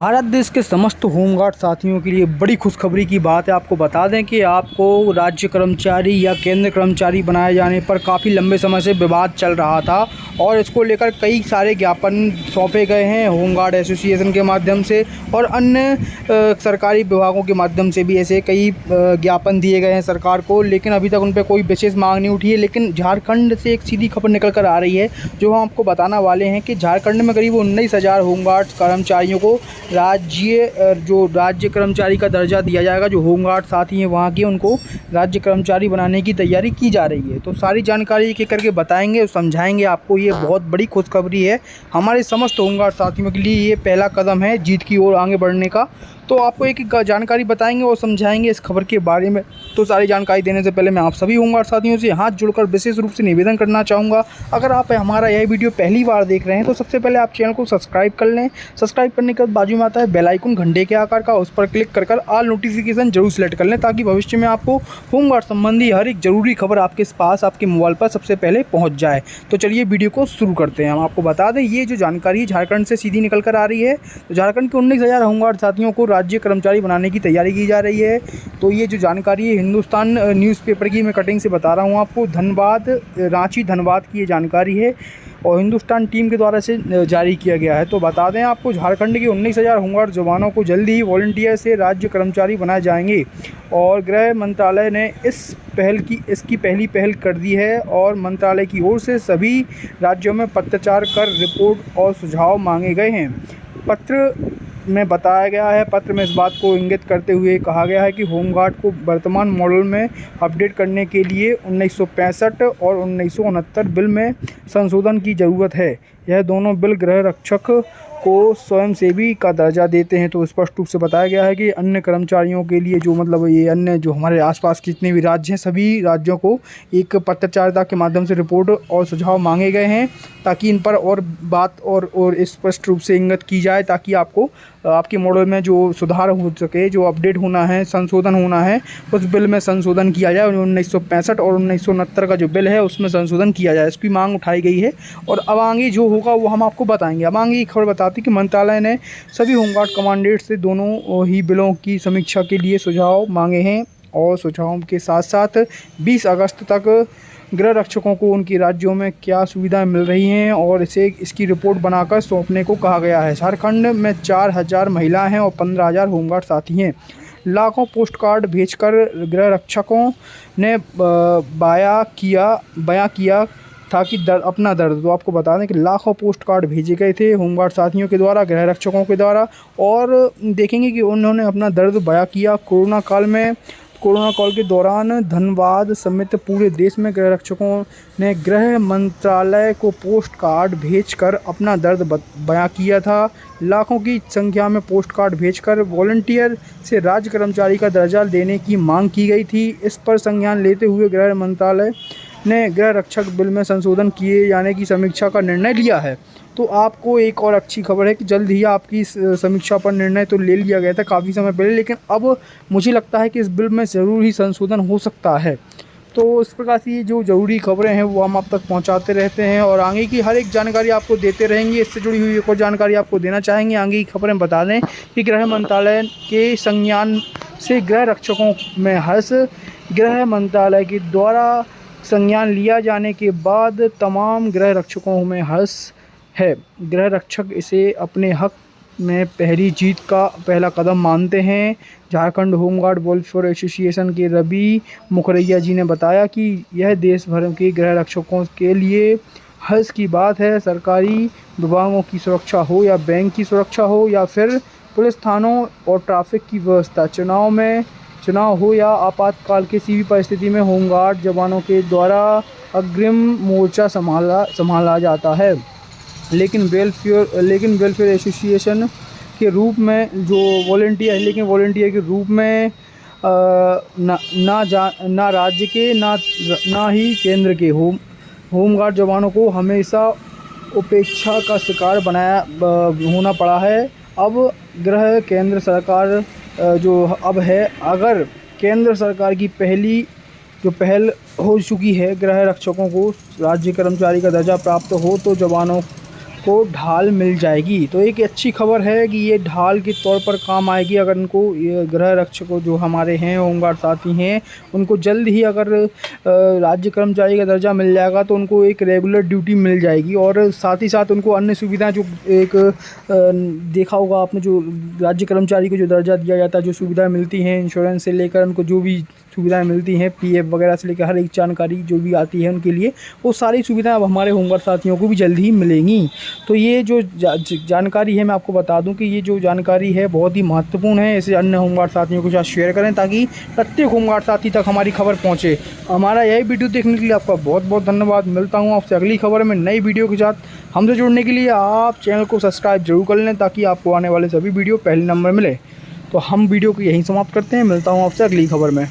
भारत देश के समस्त होमगार्ड साथियों के लिए बड़ी खुशखबरी की बात है। आपको बता दें कि आपको राज्य कर्मचारी या केंद्र कर्मचारी बनाए जाने पर काफ़ी लंबे समय से विवाद चल रहा था और इसको लेकर कई सारे ज्ञापन सौंपे गए हैं होमगार्ड एसोसिएशन के माध्यम से और अन्य सरकारी विभागों के माध्यम से भी ऐसे कई ज्ञापन दिए गए हैं सरकार को, लेकिन अभी तक उन पर कोई विशेष मांग नहीं उठी है। लेकिन झारखंड से एक सीधी खबर निकल कर आ रही है जो हम आपको बताना वाले हैं कि झारखंड में करीब 19,000 होमगार्ड कर्मचारियों को राज्य कर्मचारी का दर्जा दिया जाएगा। जो होमगार्ड साथी हैं वहाँ के, उनको राज्य कर्मचारी बनाने की तैयारी की जा रही है। तो सारी जानकारी एक एक करके बताएंगे और समझाएंगे आपको। ये बहुत बड़ी खुशखबरी है हमारे समस्त होमगार्ड साथियों के लिए। ये पहला कदम है जीत की ओर आगे बढ़ने का। तो आपको एक एक जानकारी बताएंगे और समझाएंगे इस खबर के बारे में। तो सारी जानकारी देने से पहले मैं आप सभी होमगार्ड साथियों से हाथ जोड़कर विशेष रूप से निवेदन करना चाहूँगा, अगर आप हमारा यह वीडियो पहली बार देख रहे हैं तो सबसे पहले आप चैनल को सब्सक्राइब कर लें। सब्सक्राइब करने के बाद बाजू में आता है बेल आइकन घंटे के आकार का, उस पर क्लिक कर ऑल नोटिफिकेशन जरूर सेलेक्ट कर लें ताकि भविष्य में आपको होमगार्ड संबंधी हर एक जरूरी खबर आपके पास आपके मोबाइल पर सबसे पहले पहुँच जाए। तो चलिए वीडियो को शुरू करते हैं। हम आपको बता दें ये जो जानकारी झारखंड से सीधी निकल कर आ रही है, तो झारखंड के 19,000 होमगार्ड साथियों को राज्य कर्मचारी बनाने की तैयारी की जा रही है। तो ये जो जानकारी है हिंदुस्तान न्यूज़पेपर की मैं कटिंग से बता रहा हूँ आपको। धनबाद, रांची धनबाद की ये जानकारी है और हिंदुस्तान टीम के द्वारा से जारी किया गया है। तो बता दें आपको झारखंड के 19,000 होमगार्ड जवानों को जल्द ही वॉलंटियर से राज्य कर्मचारी बनाए जाएंगे और गृह मंत्रालय ने इसकी पहली पहल कर दी है और मंत्रालय की ओर से सभी राज्यों में पत्राचार कर रिपोर्ट और सुझाव मांगे गए हैं। पत्र में बताया गया है, पत्र में इस बात को इंगित करते हुए कहा गया है कि होमगार्ड को वर्तमान मॉडल में अपडेट करने के लिए 1965 और 1969 बिल में संशोधन की ज़रूरत है। यह दोनों बिल गृह रक्षक को स्वयंसेवी का दर्जा देते हैं। तो स्पष्ट रूप से बताया गया है कि अन्य कर्मचारियों के लिए जो मतलब ये अन्य जो हमारे आसपास के जितने भी राज्य हैं सभी राज्यों को एक पत्रचारिता के माध्यम से रिपोर्ट और सुझाव मांगे गए हैं ताकि इन पर और बात और स्पष्ट रूप से इंगित की जाए ताकि आपको आपके मॉडल में जो सुधार हो सके, जो अपडेट होना है, संशोधन होना है, उस बिल में संशोधन किया जाए। 1965 और 1969 का जो बिल है उसमें संशोधन किया जाए, इसकी मांग उठाई गई है और अब आगे जो होगा वो हम आपको बताएंगे। अब आगे ये खबर बताती कि मंत्रालय ने सभी होमगार्ड कमांडेंट से दोनों ही बिलों की समीक्षा के लिए सुझाव मांगे हैं और सुझावों के साथ साथ 20 अगस्त तक गृह रक्षकों को उनकी राज्यों में क्या सुविधाएं मिल रही हैं और इसकी रिपोर्ट बनाकर सौंपने को कहा गया है। झारखंड में 4,000 महिला हैं और 15,000 होमगार्ड साथी हैं। लाखों पोस्ट कार्ड भेजकर गृह रक्षकों ने बयां किया था कि अपना दर्द। तो आपको बता दें कि लाखों पोस्ट कार्ड भेजे गए थे होमगार्ड साथियों के द्वारा, गृह रक्षकों के द्वारा, और देखेंगे कि उन्होंने अपना दर्द बयां किया। कोरोना काल के दौरान धनबाद समेत पूरे देश में गृह रक्षकों ने गृह मंत्रालय को पोस्ट कार्ड भेजकर अपना दर्द बयां किया था। लाखों की संख्या में पोस्ट कार्ड भेजकर वॉलंटियर से राज्य कर्मचारी का दर्जा देने की मांग की गई थी। इस पर संज्ञान लेते हुए गृह मंत्रालय ने गृह रक्षक बिल में संशोधन किए जाने की समीक्षा का निर्णय लिया है। तो आपको एक और अच्छी खबर है कि जल्द ही आपकी इस समीक्षा पर निर्णय तो ले लिया गया था काफ़ी समय पहले, लेकिन अब मुझे लगता है कि इस बिल में ज़रूर ही संशोधन हो सकता है। तो इस प्रकार से ये जो ज़रूरी खबरें हैं वो हम आप तक पहुंचाते रहते हैं और आगे की हर एक जानकारी आपको देते रहेंगे। इससे जुड़ी हुई एक और जानकारी आपको देना चाहेंगे। आगे की खबरें बता दें कि गृह मंत्रालय के संज्ञान से गृह रक्षकों में हर्ष। गृह मंत्रालय के द्वारा संज्ञान लिया जाने के बाद तमाम गृह रक्षकों में हर्ष है। गृह रक्षक इसे अपने हक में पहली जीत का पहला कदम मानते हैं। झारखंड होमगार्ड वेलफेयर एसोसिएशन के रवि मुखर्जी जी ने बताया कि यह देश भर के गृह रक्षकों के लिए हर्ष की बात है। सरकारी विभागों की सुरक्षा हो या बैंक की सुरक्षा हो या फिर पुलिस थानों और ट्रैफिक की व्यवस्था, चुनाव हो या आपातकाल किसी भी परिस्थिति में होमगार्ड जवानों के द्वारा अग्रिम मोर्चा संभाला जाता है। लेकिन वेलफेयर एसोसिएशन के रूप में जो वॉलंटियर के रूप में ना राज्य के ना ही केंद्र के होमगार्ड जवानों को हमेशा उपेक्षा का शिकार होना पड़ा है। अब केंद्र सरकार जो अब है, अगर केंद्र सरकार की पहल हो चुकी है गृह रक्षकों को राज्य कर्मचारी का दर्जा प्राप्त हो तो जवानों को ढाल मिल जाएगी। तो एक अच्छी खबर है कि ये ढाल के तौर पर काम आएगी। अगर इनको ये गृह रक्षक जो हमारे हैं, होमगार्ड साथी हैं, उनको जल्द ही अगर राज्य कर्मचारी का दर्जा मिल जाएगा तो उनको एक रेगुलर ड्यूटी मिल जाएगी। और साथ ही साथ उनको अन्य सुविधाएं जो एक देखा होगा आपने, जो राज्य कर्मचारी को जो दर्जा दिया जाता है, जो सुविधाएं मिलती हैं इंश्योरेंस से लेकर उनको जो भी सुविधाएं मिलती हैं, पीएफ वगैरह से लेकर हर एक जानकारी जो भी आती है उनके लिए, वो सारी सुविधाएं अब हमारे होमगार्ड साथियों को भी जल्द ही मिलेंगी। तो ये जो जानकारी है, मैं आपको बता दूं कि ये जो जानकारी है बहुत ही महत्वपूर्ण है। इसे अन्य होमगार्ड साथियों के साथ शेयर करें ताकि प्रत्येक होमगार्ड साथी तक हमारी खबर पहुँचे। हमारा यही वीडियो देखने के लिए आपका बहुत बहुत धन्यवाद। मिलता हूँ आपसे अगली खबर में नई वीडियो के साथ। हमसे जुड़ने के लिए आप चैनल को सब्सक्राइब जरूर कर लें ताकि आपको आने वाले सभी वीडियो पहले नंबर मिले। तो हम वीडियो को यहीं समाप्त करते हैं। मिलता हूँ आपसे अगली खबर में।